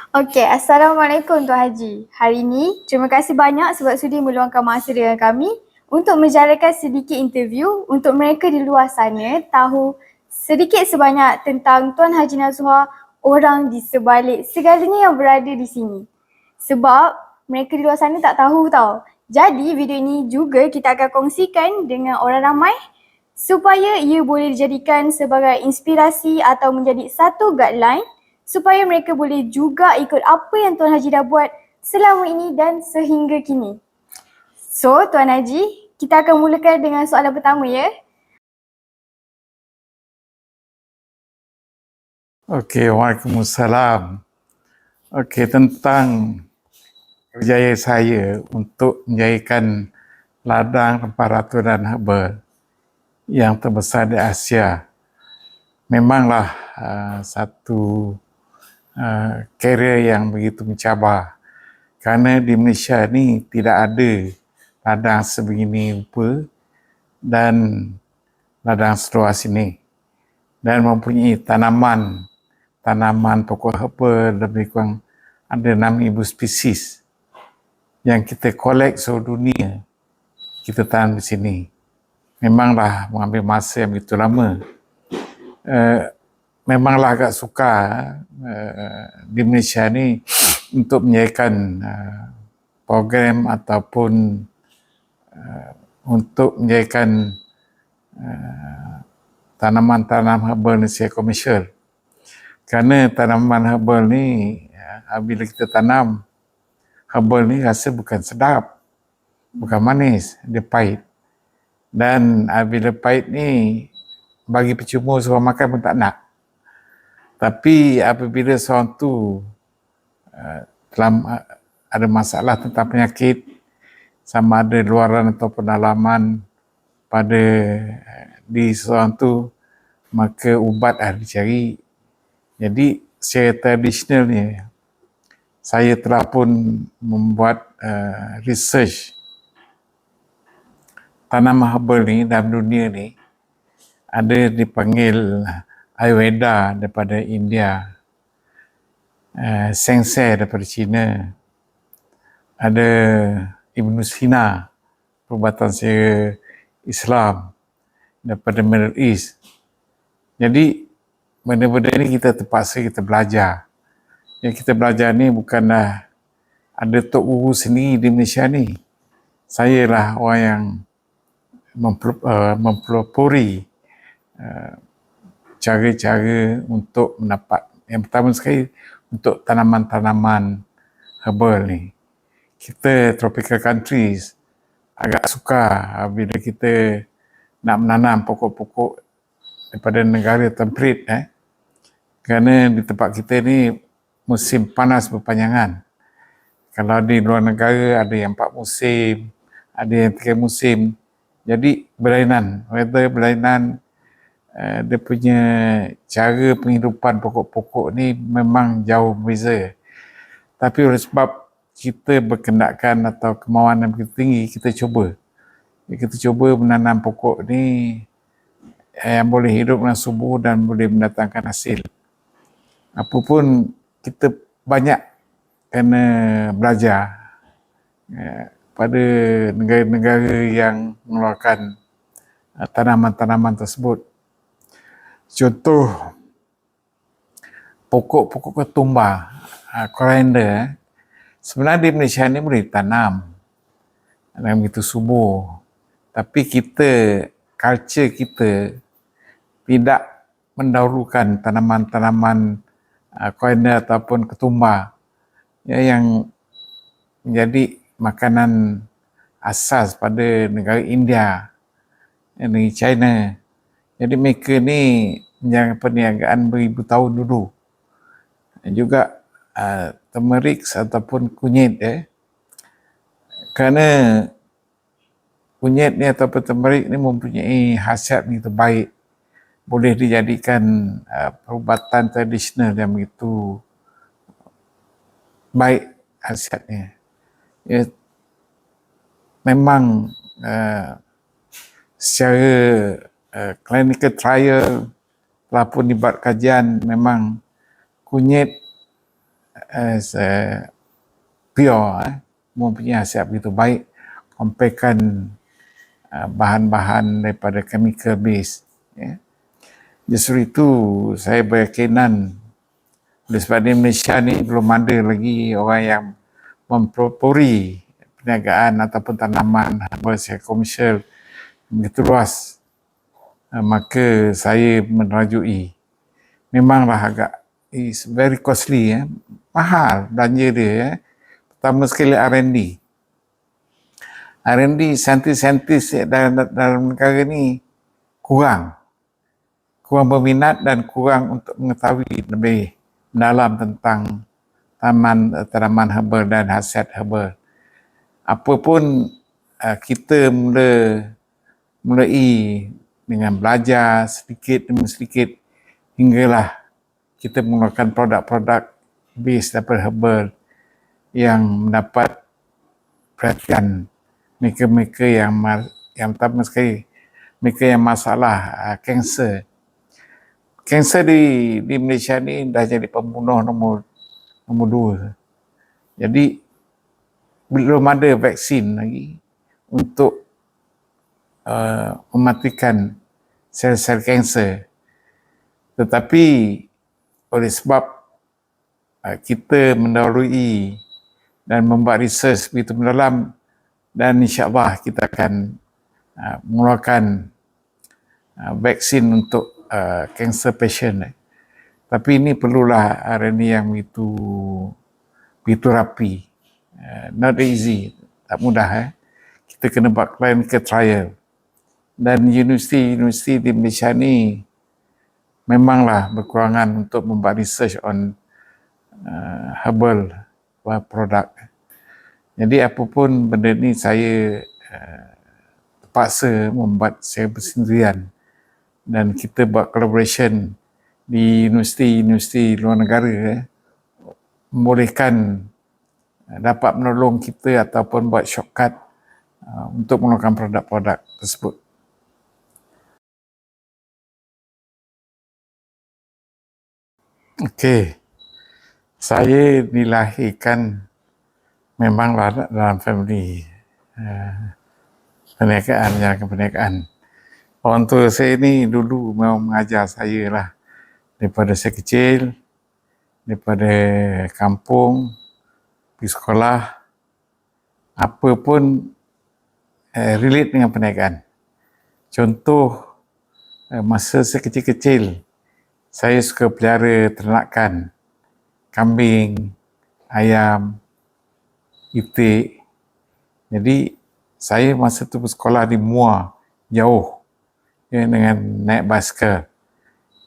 Okey, Assalamualaikum Tuan Haji. Hari ini, terima kasih banyak sebab sudi meluangkan masa dengan kami untuk menjarakan sedikit interview untuk mereka di luar sana tahu sedikit sebanyak tentang Tuan Haji Nazwa, orang di sebalik segalanya yang berada di sini. Sebab mereka di luar sana tak tahu tau. Jadi video ini juga kita akan kongsikan dengan orang ramai supaya ia boleh dijadikan sebagai inspirasi atau menjadi satu guideline supaya mereka boleh juga ikut apa yang Tuan Haji dah buat selama ini dan sehingga kini. So, Tuan Haji, kita akan mulakan dengan soalan pertama ya. Okey, Waalaikumsalam. Okey, tentang kerjaya saya untuk menjayakan ladang rempah-ratu dan herba yang terbesar di Asia. Memanglah satu kerjaya yang begitu mencabar. Kerana di Malaysia ni tidak ada ladang sebegini rupa dan ladang seluas ini. Dan mempunyai tanaman pokok herba lebih kurang ada 6,000 spesies yang kita kolek seluruh dunia, kita tanam di sini. Memanglah mengambil masa yang begitu lama. Memanglah agak sukar di Malaysia ni untuk menyediakan program ataupun untuk menyediakan tanaman-tanaman herbal secara komersial. Kerana tanaman herbal ni bila kita tanam, herbal ni rasa bukan sedap, bukan manis, dia pahit. Dan bila pahit ni bagi percuma seorang makan pun tak nak. Tapi apabila seorang tu ada masalah tentang penyakit, sama ada luaran atau pendalaman pada di seorang tu, maka ubat harus dicari. Jadi secara tradisionalnya, saya telah pun membuat research tanaman herbal ni dalam dunia ni. Ada dipanggil Ayurveda daripada India, Sensei daripada China, ada Ibn Sina, perubatan secara Islam daripada Middle East. Jadi benda-benda ni kita terpaksa kita belajar. Yang kita belajar ni bukanlah ada tok guru sendiri di Malaysia ni. Saya lah orang yang mempelopori cara-cara untuk mendapat. Yang pertama sekali, untuk tanaman-tanaman herbal ni. Kita tropical countries agak sukar bila kita nak menanam pokok-pokok daripada negara temperate. Kerana di tempat kita ni musim panas berpanjangan. Kalau di luar negara ada yang 4 musim, ada yang 3 musim. Jadi berlainan, weather berlainan, dia punya cara penghidupan pokok-pokok ni memang jauh berbeza. Tapi oleh sebab kita berkendakan atau kemauan yang begitu tinggi, kita cuba. Kita cuba menanam pokok ni yang boleh hidup dengan subur dan boleh mendatangkan hasil. Apapun kita banyak kena belajar pada negara-negara yang mengeluarkan tanaman-tanaman tersebut. Contoh pokok-pokok ketumbar, koriander, sebenarnya di Malaysia ni boleh ditanam dan begitu subur. Tapi culture kita tidak mendahulukan tanaman-tanaman koriander ataupun ketumbar yang menjadi makanan asas pada negara India, negara China. Jadi mereka ni menjalankan perniagaan beribu tahun dulu. Dan juga turmeric ataupun kunyit. Kerana kunyit ni ataupun turmeric ni mempunyai khasiat begitu baik. Boleh dijadikan perubatan tradisional yang begitu baik khasiatnya. Memang secara clinical trial telah pun dibuat kajian, memang kunyit as pure, mempunyai khasiat begitu baik, comparekan bahan-bahan daripada chemical base. Justru itu saya berkeyakinan oleh sebab di Malaysia ni belum ada lagi orang yang mempelopori perniagaan ataupun tanaman secara komersial begitu luas. Maka saya menerajui. Memanglah agak is very costly, mahal belanja dia. Pertama sekali R&D. R&D saintis-saintis dalam negara ni kurang berminat dan kurang untuk mengetahui lebih mendalam tentang tanaman herbal dan khasiat herbal. Apapun kita mulai dengan belajar sedikit demi sedikit hinggalah kita mengeluarkan produk-produk base daripada herbal yang mendapat perhatian mereka-mereka yang pertama sekali mereka yang masalah kanser. Kanser di Malaysia ni dah jadi pembunuh nombor 2. Jadi belum ada vaksin lagi untuk mematikan sel-sel kanser. Tetapi oleh sebab kita mendahului dan membuat research begitu mendalam, dan insyaAllah kita akan mengeluarkan vaksin untuk cancer patient. Tapi ini perlulah R&D yang begitu rapi. Not easy, tak mudah. Kita kena buat clinical trial. Dan universiti di Malaysia ni memanglah berkurangan untuk membuat research on herbal product. Jadi apapun benda ni saya terpaksa membuat saya bersendirian. Dan kita buat collaboration di universiti luar negara membolehkan dapat menolong kita ataupun buat shortcut untuk mengeluarkan produk-produk tersebut. Okey. Saya dilahirkan memanglah dalam family perniagaan. Orang tua saya ni dulu memang mengajar saya lah. Daripada saya kecil, daripada kampung, pergi sekolah, apa pun relate dengan perniagaan. Contoh, masa saya kecil-kecil, saya suka pelihara ternakan, kambing, ayam, itik. Jadi, saya masa tu bersekolah di Muar, jauh, dengan naik basikal.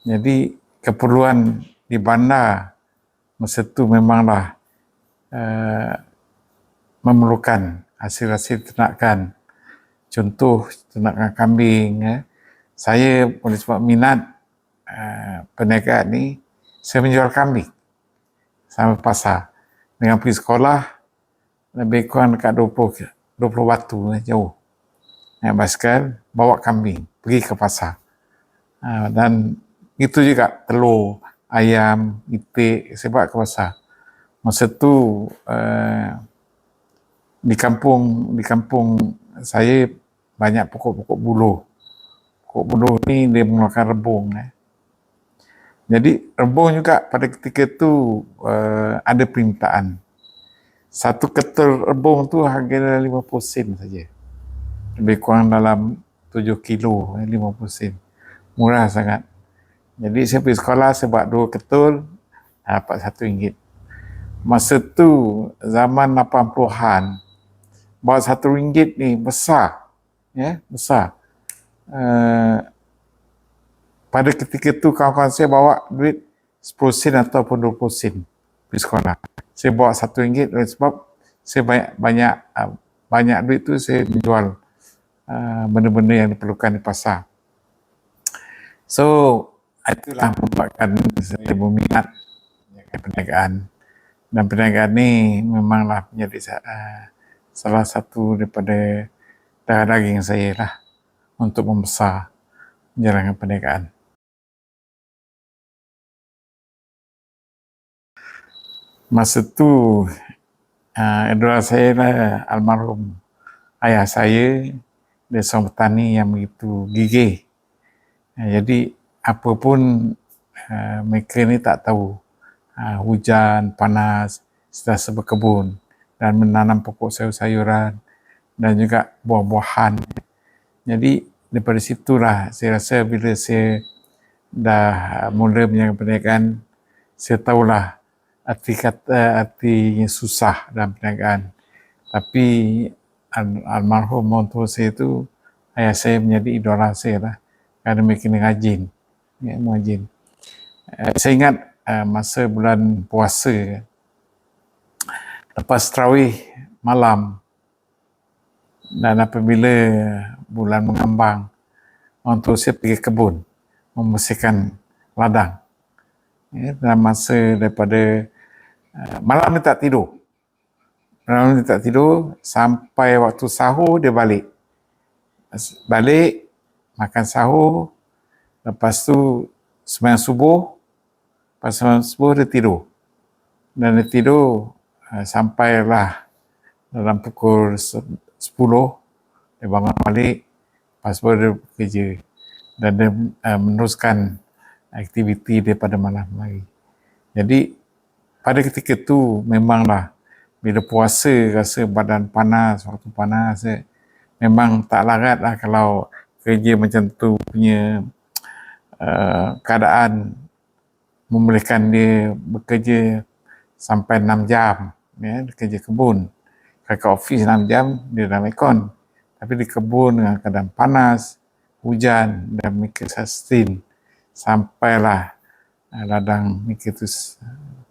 Jadi, keperluan di bandar masa tu memanglah memerlukan hasil-hasil ternakan. Contoh, ternakan kambing. Saya oleh sebab minat perniagaan ni, saya menjual kambing sampai pasar. Dengan pergi sekolah, lebih kurang dekat 20 batu jauh. Naik basikal, bawa kambing, pergi ke pasar. Dan itu juga telur, ayam, itik, saya bawa ke pasar. Masa tu di kampung saya banyak pokok-pokok buluh. Pokok buluh ni dia mengeluarkan rebung. Jadi rebung juga pada ketika tu ada permintaan. Satu ketul rebung tu harga 50 sen saja. Lebih kurang dalam 7 kilo, 50 sen. Murah sangat. Jadi saya pergi sekolah, saya buat 2 ketul, dapat RM1. Masa tu, zaman 80-an, buat RM1 ni besar. Besar. Pada ketika tu, kawan-kawan saya bawa duit 10 sen ataupun 20 sen pergi sekolah. Saya bawa RM1 sebab saya banyak duit tu saya menjual benda-benda yang diperlukan di pasar. So, itulah membuatkan saya berminat dengan perniagaan. Dan perniagaan ni memanglah menjadi salah satu daripada darah daging saya lah untuk membesar menjalankan perniagaan. Masa tu idola saya lah almarhum ayah saya, dia seorang petani yang begitu gigih. Jadi apa pun mereka ni tak tahu hujan, panas, sentiasa berkebun dan menanam pokok sayur-sayuran dan juga buah-buahan. Jadi daripada situlah saya rasa bila saya dah mula menjaga perniagaan, saya tahulah artinya susah dalam perniagaan. Tapi almarhum orang tua saya tu, ayah saya menjadi idola saya lah, kerana mereka ni rajin, rajin. Saya ingat masa bulan puasa, lepas tarawih malam dan apabila bulan mengambang, orang tua saya pergi kebun membersihkan ladang. Dalam masa daripada malam ni tak tidur. Malam ni tak tidur sampai waktu sahur dia balik. Balik, makan sahur, lepas tu sembahyang subuh, lepas sembahyang subuh dia tidur. Dan dia tidur sampailah dalam pukul 10, dia bangun balik, lepas tu dia bekerja. Dan dia meneruskan aktiviti dia pada malam hari. Jadi pada ketika tu memanglah bila puasa rasa badan panas, waktu panas, memang tak larat lah kalau kerja macam tu punya keadaan membolehkan dia bekerja sampai 6 jam, kerja kebun. Kalau ke ofis 6 jam dia dalam aircon, tapi di kebun dengan keadaan panas, hujan dan mereka sustain sampailah ladang mereka tu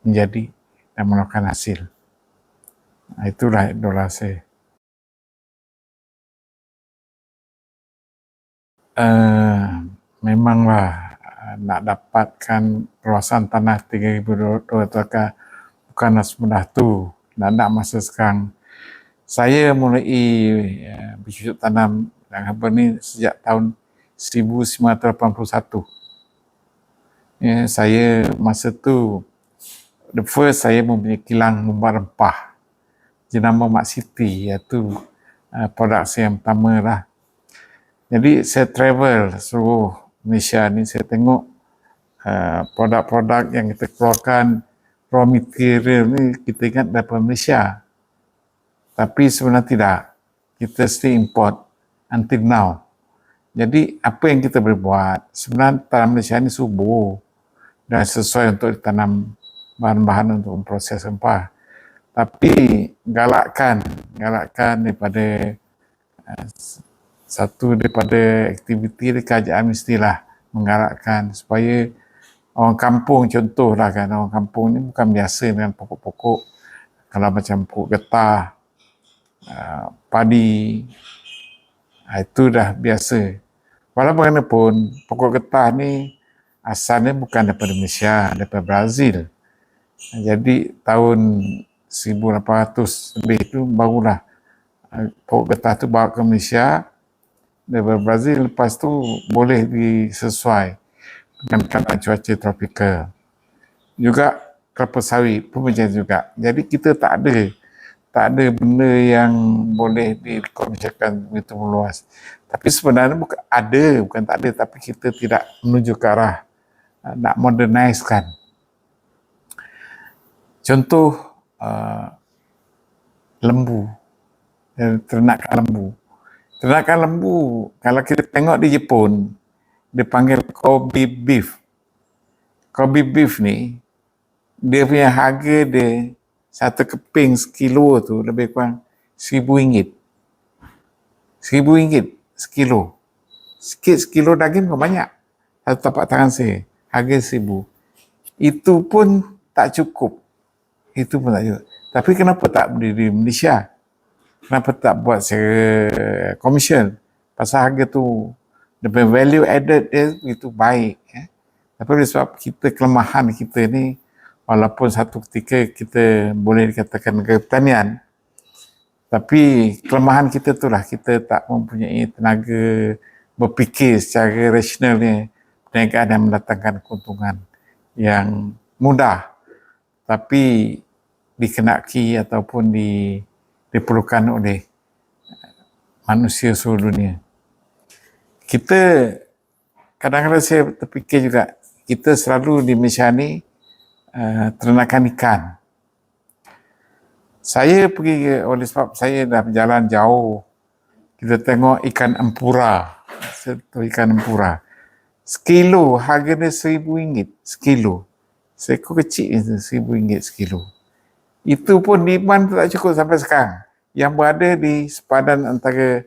menjadi dan mengeluarkan hasil. Itulah idola saya. Memanglah nak dapatkan perluasan tanah 3,200 akar bukanlah semudah tu. Nak masa sekarang. Saya mulai bercocok tanam dan herba ni sejak tahun 1981. Saya masa tu the first saya mempunyai kilang membuat rempah jenama Mak Siti, iaitu produk saya yang pertama lah. Jadi saya travel seluruh Malaysia ni, saya tengok produk-produk yang kita keluarkan, raw material ni kita ingat daripada Malaysia. Tapi sebenarnya tidak. Kita still import until now. Jadi apa yang kita boleh buat? Sebenarnya tanah Malaysia ni subur dan sesuai untuk ditanam bahan-bahan untuk memproses rempah. Tapi galakkan daripada satu daripada aktiviti kerajaan mestilah menggalakkan supaya orang kampung, contohlah kan, orang kampung ni bukan biasa dengan pokok-pokok. Kalau macam pokok getah, padi, itu dah biasa. Walaupun bagaimanapun, pokok getah ni asalnya bukan daripada Malaysia, daripada Brazil. Jadi tahun 1800 lebih itu barulah pokok getah tu bawa ke Malaysia daripada Brazil. Lepas tu boleh disesuai dengan keadaan cuaca tropikal. Juga kelapa sawit pun macam juga. Jadi kita tak ada benda yang boleh dikomersialkan begitu meluas. Tapi sebenarnya bukan tak ada, tapi kita tidak menuju ke arah nak modernizekan. Contoh lembu, ternakan lembu. Ternakan lembu, kalau kita tengok di Jepun, dia panggil Kobe beef. Kobe beef ni, dia punya harga dia, satu keping sekilo tu lebih kurang RM1,000. RM1,000 sekilo. Sikit sekilo daging bukan banyak. Satu tapak tangan saya, harga RM1,000. Itu pun tak cukup. Tapi kenapa tak berdiri di Malaysia? Kenapa tak buat secara komersial? Pasal harga tu, the value added dia begitu baik. Tapi oleh sebab kelemahan kita ni, walaupun satu ketika kita boleh dikatakan negara pertanian, tapi kelemahan kita itulah, kita tak mempunyai tenaga berfikir secara rasional ni, perniagaan yang mendatangkan keuntungan yang mudah. Tapi dikenaki ataupun diperlukan oleh manusia seluruh dunia. Kita kadang-kadang saya terfikir juga, kita selalu di Malaysia ni ternakan ikan. Saya pergi oleh sebab saya dah berjalan jauh, kita tengok ikan empura. Ikan empura. Sekilo harga dia RM1,000 sekilo. Seekor kecil itu RM1,000 sekilo. Itu pun demand tu tak cukup sampai sekarang. Yang berada di sepadan antara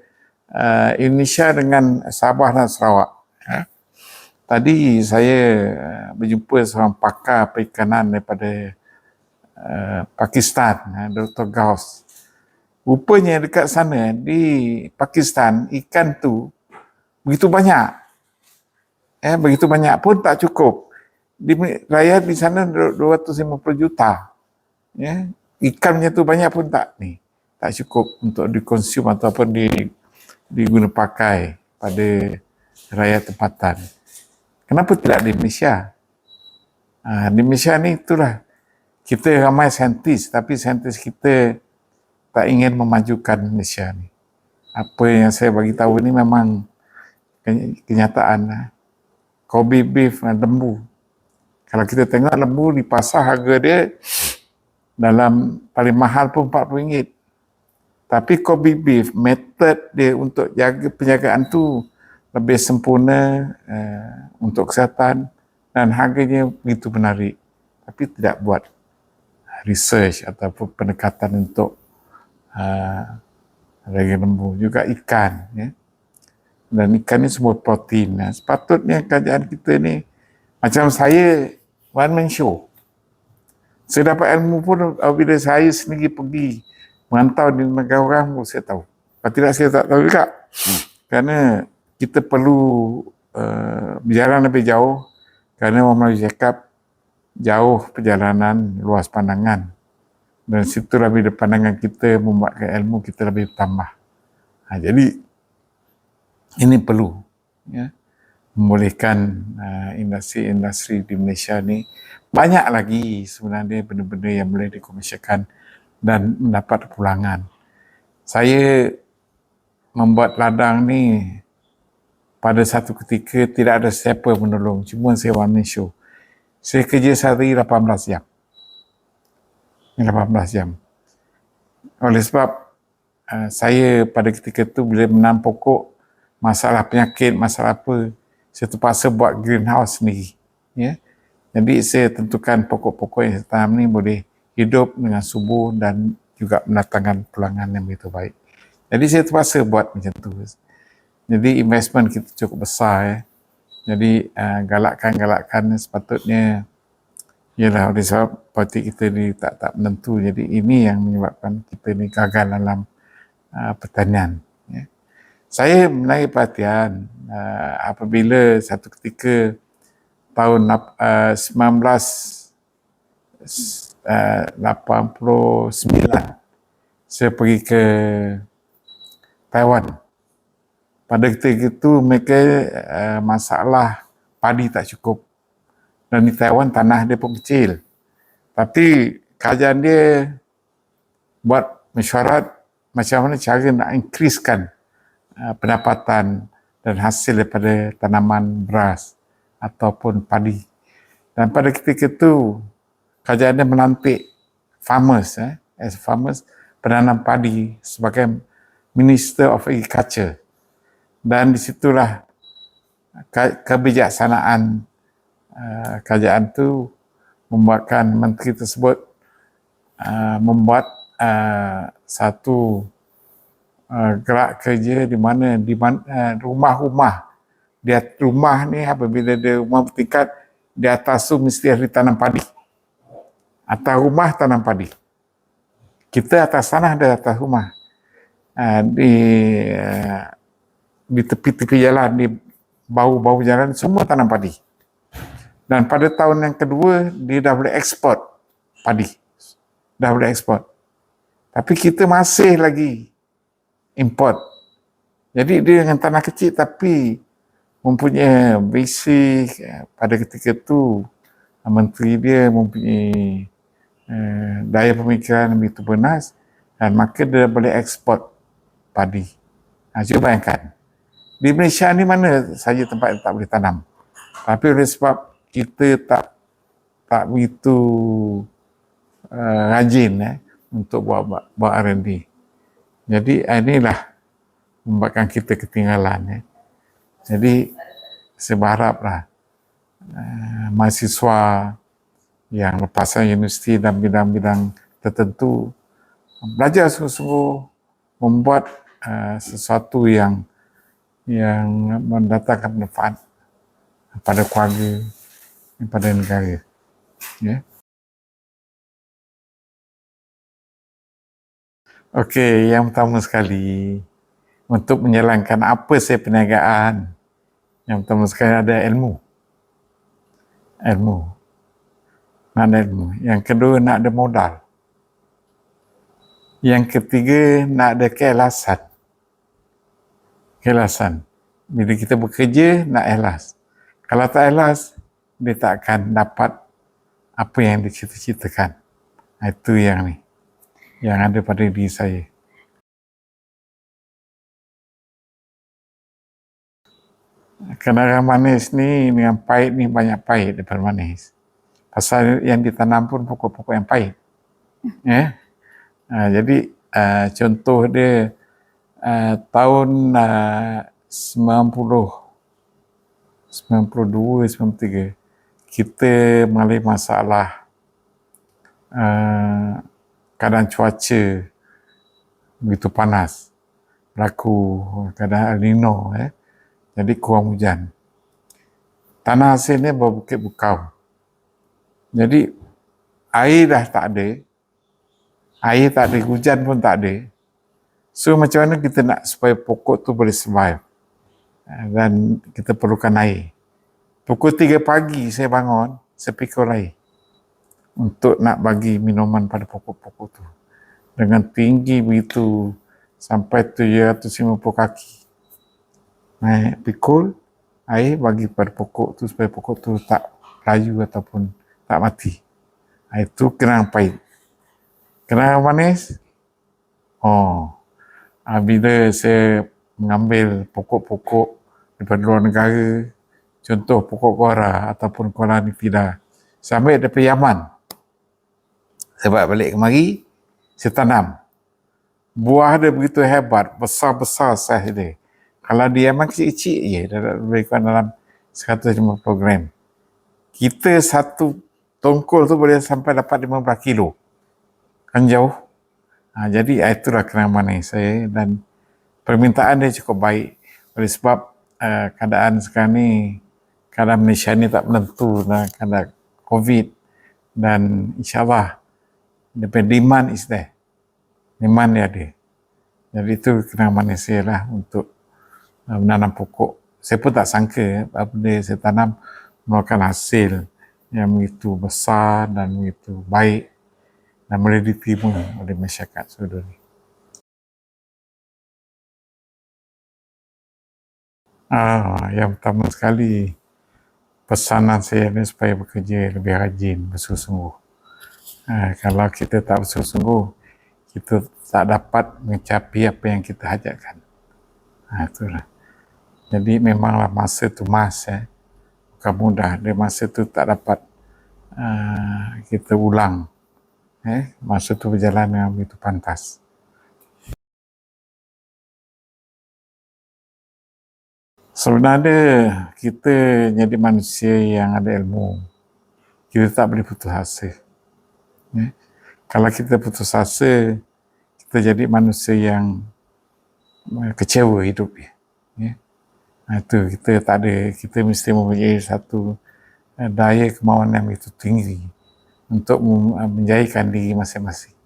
Indonesia dengan Sabah dan Sarawak. Tadi saya berjumpa seorang pakar perikanan daripada Pakistan, Dr. Gauss. Rupanya dekat sana di Pakistan ikan tu begitu banyak. Begitu banyak pun tak cukup. Rakyat di sana 250 juta. Ikannya tu banyak pun tak cukup untuk dikonsum ataupun diguna pakai pada rakyat tempatan. Kenapa tidak di Malaysia? Di Malaysia ni itulah, kita ramai saintis, tapi saintis kita tak ingin memajukan Malaysia ni. Apa yang saya bagi tahu ni memang kenyataan. Kobe beef, lembu. Kalau kita tengok lembu di pasar, harga dia dalam paling mahal pun RM40. Tapi Kobe beef, metod dia untuk jaga penjagaan tu lebih sempurna untuk kesihatan dan harganya begitu menarik. Tapi tidak buat research ataupun pendekatan untuk daging lembu. Juga ikan. Dan ikan ni semua protein. Sepatutnya kerajaan kita ni, macam saya, one man show. Saya dapat ilmu pun bila saya sendiri pergi merantau di negara orang, saya tahu. Kalau tidak, saya tak tahu juga. Kerana kita perlu berjalan lebih jauh, kerana orang Melayu cakap jauh perjalanan, luas pandangan. Dan situlah bila pandangan kita membuatkan ilmu kita lebih bertambah. Jadi ini perlu membolehkan industri-industri di Malaysia ni. Banyak lagi sebenarnya benda-benda yang boleh dikomersialkan dan mendapat pulangan. Saya membuat ladang ni pada satu ketika tidak ada siapa menolong, cuma saya one man show. Saya kerja sehari 18 jam. 18 jam. Oleh sebab saya pada ketika tu bila menanam pokok, masalah penyakit, masalah apa, saya terpaksa buat greenhouse sendiri. Jadi saya tentukan pokok-pokok yang saya tanam ni boleh hidup dengan subur dan juga mendatangkan pulangan yang begitu baik. Jadi saya terpaksa buat macam tu. Jadi investment kita cukup besar. Jadi galakkan sepatutnya ialah oleh sebab politik kita ni tak menentu. Jadi ini yang menyebabkan kita ni gagal dalam pertanian. Saya menarik perhatian apabila satu ketika tahun 1989 saya pergi ke Taiwan. Pada ketika itu mereka masalah padi tak cukup. Dan di Taiwan tanah dia pun kecil. Tapi kerajaan dia buat mesyuarat macam mana cara nak increasekan pendapatan dan hasil daripada tanaman beras ataupun padi. Dan pada ketika itu kerajaan dia melantik farmers, penanam padi sebagai Minister of Agriculture. Dan disitulah kebijaksanaan kerajaan tu membuatkan menteri tersebut membuat satu gerak kerja di mana rumah-rumah, rumah ni apabila dia rumah bertingkat, di atas tu mesti ada tanam padi. Atas rumah tanam padi. Kita atas tanah ada atas rumah. Di tepi-tepi jalan, di bau-bau jalan semua tanam padi. Dan pada tahun yang kedua dia dah boleh ekspor padi. Dah boleh ekspor. Tapi kita masih lagi import. Jadi dia dengan tanah kecil tapi mempunyai basic. Pada ketika itu menteri dia mempunyai daya pemikiran yang begitu bernas, dan maka dia boleh ekspor padi. Cuba bayangkan, di Malaysia ni mana saja tempat yang tak boleh tanam. Tapi oleh sebab kita tak begitu rajin untuk buat R&D. Jadi inilah membuatkan kita ketinggalan. Jadi saya berharaplah mahasiswa yang lepasan universiti dan bidang-bidang tertentu belajar sungguh-sungguh membuat sesuatu yang mendatangkan manfaat pada keluarga, pada negara. Okey, yang pertama sekali, untuk menjalankan apa saya perniagaan, yang pertama sekali ada ilmu. Nak ada ilmu. Yang kedua, nak ada modal. Yang ketiga, nak ada keikhlasan. Bila kita bekerja, nak ikhlas. Kalau tak ikhlas, dia tak akan dapat apa yang dicita-citakan. Itu yang ada pada diri saya. Kenaran manis ni dengan pahit ni banyak pahit daripada manis. Pasal yang ditanam pun pokok-pokok yang pahit. Jadi contoh dia tahun 92, 93 kita mengalami masalah keadaan cuaca begitu panas, berlaku keadaan El Nino, jadi kurang hujan. Tanah hasilnya berbukit bukau. Jadi air dah tak ada, hujan pun tak ada. So macam mana kita nak supaya pokok tu boleh survive? Dan kita perlukan air. Pukul 3 pagi saya bangun, saya pikul air untuk nak bagi minuman pada pokok-pokok tu. Dengan tinggi begitu sampai 750 kaki. Pikul air bagi pada pokok tu supaya pokok tu tak layu ataupun tak mati. Itu kenangan pahit. Kenangan manis? Bila saya mengambil pokok-pokok daripada luar negara, contoh pokok kora ataupun kora nifida, saya ambil daripada Yaman. Saya bawa balik kemari, saya tanam. Buah dia begitu hebat, besar-besar saiz dia. Kalau di Yaman kecil-kecil je, lebih kurang dalam 150 gram. Kita satu tongkol tu boleh sampai dapat 15 kilo. Kan jauh. Jadi itulah kenangan manis saya, dan permintaan dia cukup baik. Oleh sebab keadaan sekarang ni, keadaan Malaysia ni tak menentu, keadaan COVID, dan insyaAllah demand is there. Demand dia ada. Jadi itu kenangan manis saya lah untuk menanam pokok. Saya pun tak sangka apabila saya tanam mengeluarkan hasil yang begitu besar dan begitu baik dan boleh diterima oleh masyarakat seluruh dunia. Yang pertama sekali, pesanan saya ni supaya bekerja lebih rajin, bersungguh-sungguh. Kalau kita tak bersungguh-sungguh, kita tak dapat mencapai apa yang kita hajatkan. Itulah. Jadi memanglah masa tu bukan mudah. Dia masa tu tak dapat kita ulang. Masa tu berjalan dengan begitu pantas. Sebenarnya kita jadi manusia yang ada ilmu. Kita tak boleh putus asa. Kalau kita putus asa, kita jadi manusia yang kecewa hidup dia. Itu kita tak ada. Kita mesti mempunyai satu daya kemauan yang begitu tinggi untuk menjayakan diri masing-masing.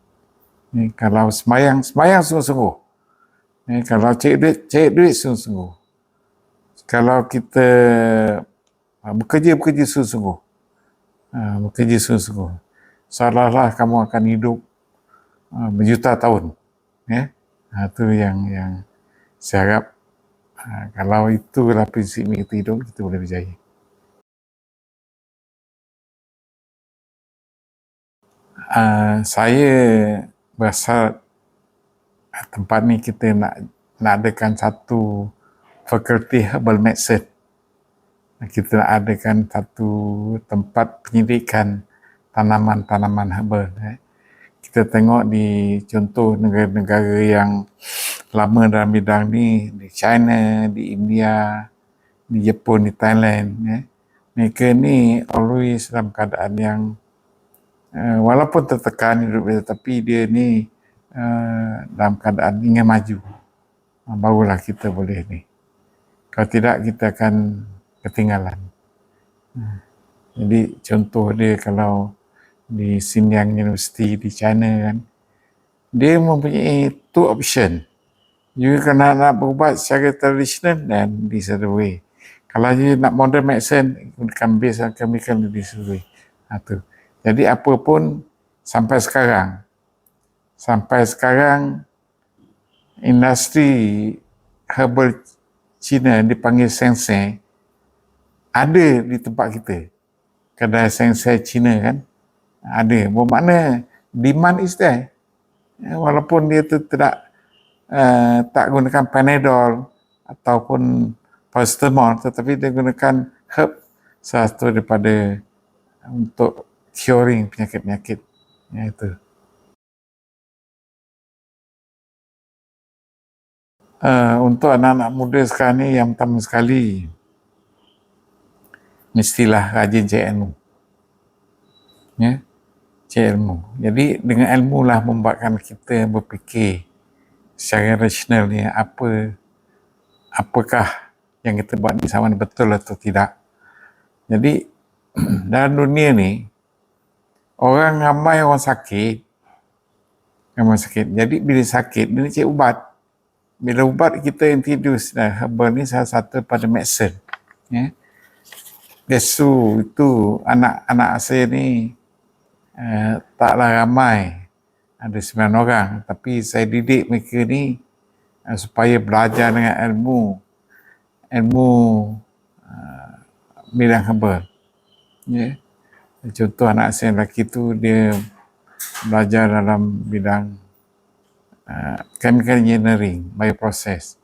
Kalau semayang sungguh-sungguh. Kalau cari duit sungguh-sungguh. Kalau kita bekerja sungguh-sungguh. Seolah-olah kamu akan hidup berjuta tahun. Itu yang saya harap. Kalau itulah prinsip kita hidup, kita boleh berjaya. Saya berasa tempat ni kita nak adakan satu fakulti herbal medicine. Kita nak adakan satu tempat penyidikan tanaman-tanaman herbal. Kita tengok di contoh negara-negara yang lama dalam bidang ni, di China, di India, di Jepun, di Thailand. Mereka ni always dalam keadaan yang walaupun tertekan hidup dia, tapi dia ni dalam keadaan ingin maju. Barulah kita boleh ni. Kalau tidak, kita akan ketinggalan. Jadi contoh dia kalau di Xinyang University di China kan, dia mempunyai two option. You kena nak berubat secara tradisional dan this other way. Kalau you nak modern medicine, gunakan base on chemical this other way. Tu. Jadi apa pun sampai sekarang industri herbal Cina dipanggil Sensei ada di tempat kita. Kedai Sensei Cina kan ada. Bermakna demand is there. Walaupun dia tu tak gunakan Panadol ataupun paracetamol, tetapi dia gunakan herb satu daripada untuk curing penyakit-penyakit. Itu. Untuk anak-anak muda sekarang ni, yang pertama sekali mestilah rajin cari ilmu. Cari ilmu. Jadi dengan ilmu lah membuatkan kita berfikir secara rasional ni apakah yang kita buat ni sama betul atau tidak. Jadi dalam dunia ni ramai orang sakit. Jadi bila sakit dia nak cari ubat. Bila ubat kita introduce herbal ni salah satu pada medicine. Desu itu anak-anak saya ni taklah ramai. Ada 9 orang. Tapi saya didik mereka ni supaya belajar dengan ilmu bidang herbal. Contoh anak saya lelaki tu dia belajar dalam bidang chemical engineering, bioprocess.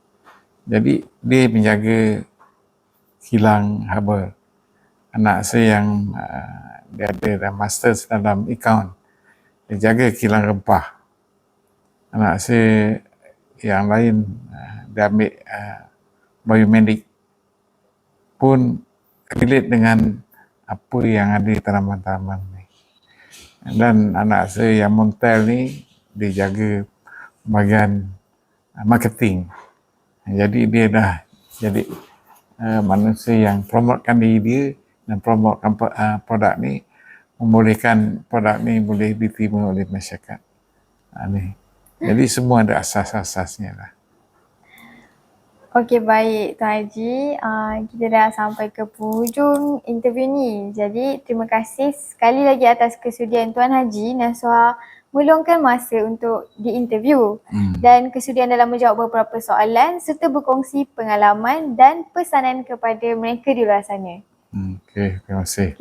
Jadi dia menjaga kilang herbal. Anak saya yang dia ada masters dalam account, dia jaga kilang rempah. Anak saya yang lain dia ambil biomedik pun relate dengan apa yang ada di tanaman-tanaman ni. Dan anak saya yang Montel ni dia jaga bahagian marketing. Jadi dia dah jadi manusia yang promotekan diri dia dan promotekan produk ni, membolehkan produk ni boleh diterima oleh masyarakat. Jadi semua ada asas-asasnya lah. Okey, baik Tuan Haji. Kita dah sampai ke penghujung interview ni. Jadi terima kasih sekali lagi atas kesudian Tuan Haji Nasuha meluangkan masa untuk diinterview dan kesudian dalam menjawab beberapa soalan serta berkongsi pengalaman dan pesanan kepada mereka di luar sana. Okey, terima kasih.